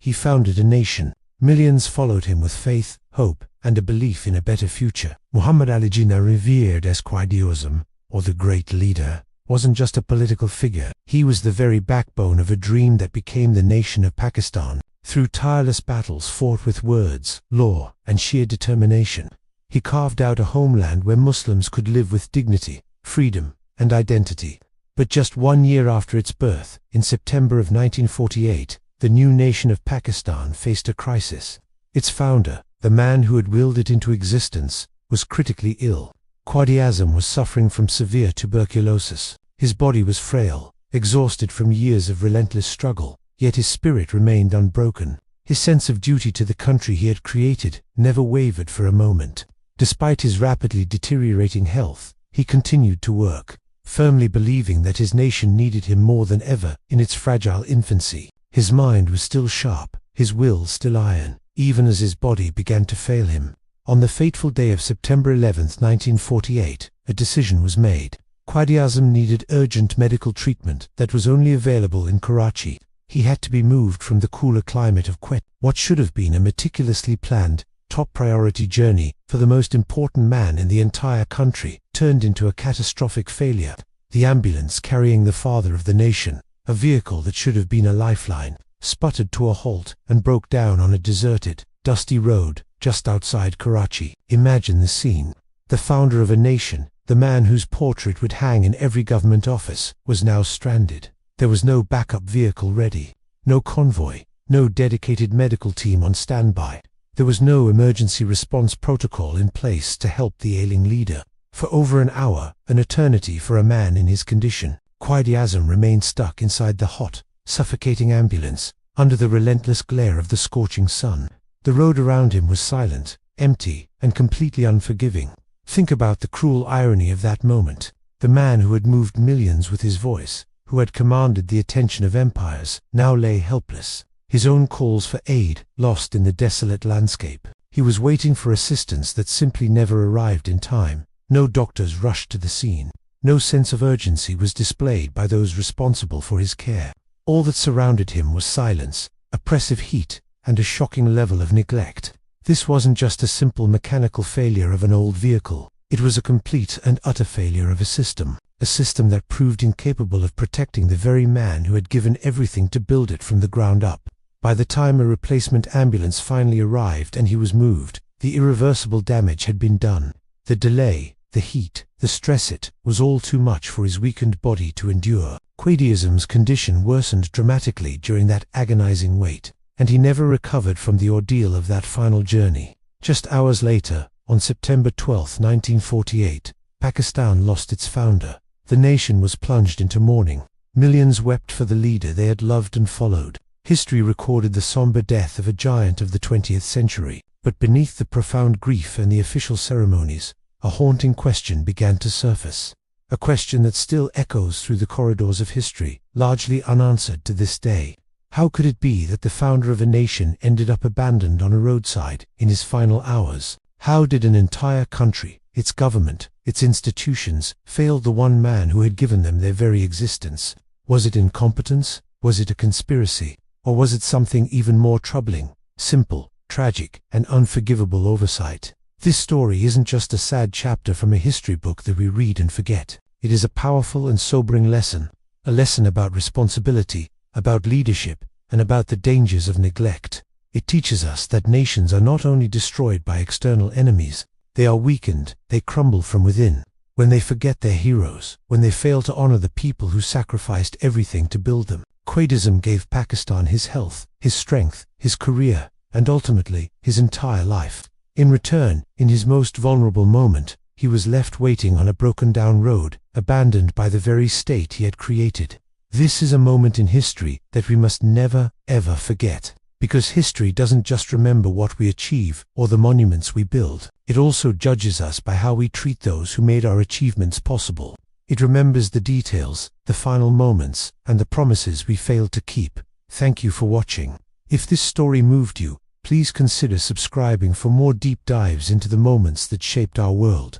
he founded a nation. Millions followed him with faith, hope, and a belief in a better future. Muhammad Ali Jinnah, revered as Quaid-e-Azam, or the Great Leader, wasn't just a political figure. He was the very backbone of a dream that became the nation of Pakistan. Through tireless battles fought with words, law, and sheer determination, he carved out a homeland where Muslims could live with dignity, freedom, and identity. But just 1 year after its birth, in September of 1948, the new nation of Pakistan faced a crisis. Its founder, the man who had willed it into existence, was critically ill. Quaid-e-Azam was suffering from severe tuberculosis. His body was frail, exhausted from years of relentless struggle, yet his spirit remained unbroken. His sense of duty to the country he had created never wavered for a moment. Despite his rapidly deteriorating health, he continued to work, firmly believing that his nation needed him more than ever in its fragile infancy. His mind was still sharp, his will still iron, even as his body began to fail him. On the fateful day of September 11, 1948, a decision was made. Quaid-e-Azam needed urgent medical treatment that was only available in Karachi. He had to be moved from the cooler climate of Quetta. What should have been a meticulously planned, top-priority journey for the most important man in the entire country turned into a catastrophic failure. The ambulance carrying the father of the nation, a vehicle that should have been a lifeline, sputtered to a halt and broke down on a deserted, dusty road just outside Karachi. Imagine the scene. The founder of a nation, the man whose portrait would hang in every government office, was now stranded. There was no backup vehicle ready, no convoy, no dedicated medical team on standby. There was no emergency response protocol in place to help the ailing leader. For over an hour, an eternity for a man in his condition, Quaid-e-Azam remained stuck inside the hot, suffocating ambulance, under the relentless glare of the scorching sun. The road around him was silent, empty, and completely unforgiving. Think about the cruel irony of that moment. The man who had moved millions with his voice, who had commanded the attention of empires, now lay helpless, his own calls for aid lost in the desolate landscape. He was waiting for assistance that simply never arrived in time. No doctors rushed to the scene. No sense of urgency was displayed by those responsible for his care. All that surrounded him was silence, oppressive heat, and a shocking level of neglect. This wasn't just a simple mechanical failure of an old vehicle. It was a complete and utter failure of a system that proved incapable of protecting the very man who had given everything to build it from the ground up. By the time a replacement ambulance finally arrived and he was moved, the irreversible damage had been done. The delay, the heat, the stress, it was all too much for his weakened body to endure. Quaid-e-Azam's condition worsened dramatically during that agonizing wait, and he never recovered from the ordeal of that final journey. Just hours later, on September 12, 1948, Pakistan lost its founder. The nation was plunged into mourning. Millions wept for the leader they had loved and followed. History recorded the somber death of a giant of the 20th century. But beneath the profound grief and the official ceremonies, a haunting question began to surface. A question that still echoes through the corridors of history, largely unanswered to this day. How could it be that the founder of a nation ended up abandoned on a roadside in his final hours? How did an entire country, its government, its institutions, fail the one man who had given them their very existence? Was it incompetence? Was it a conspiracy? Or was it something even more troubling, simple, tragic, and unforgivable oversight? This story isn't just a sad chapter from a history book that we read and forget. It is a powerful and sobering lesson, a lesson about responsibility, about leadership, and about the dangers of neglect. It teaches us that nations are not only destroyed by external enemies, they are weakened, they crumble from within. When they forget their heroes, when they fail to honor the people who sacrificed everything to build them. Quaid-e-Azam gave Pakistan his health, his strength, his career, and ultimately, his entire life. In return, in his most vulnerable moment, he was left waiting on a broken-down road, abandoned by the very state he had created. This is a moment in history that we must never, ever forget. Because history doesn't just remember what we achieve or the monuments we build. It also judges us by how we treat those who made our achievements possible. It remembers the details, the final moments, and the promises we failed to keep. Thank you for watching. If this story moved you, please consider subscribing for more deep dives into the moments that shaped our world.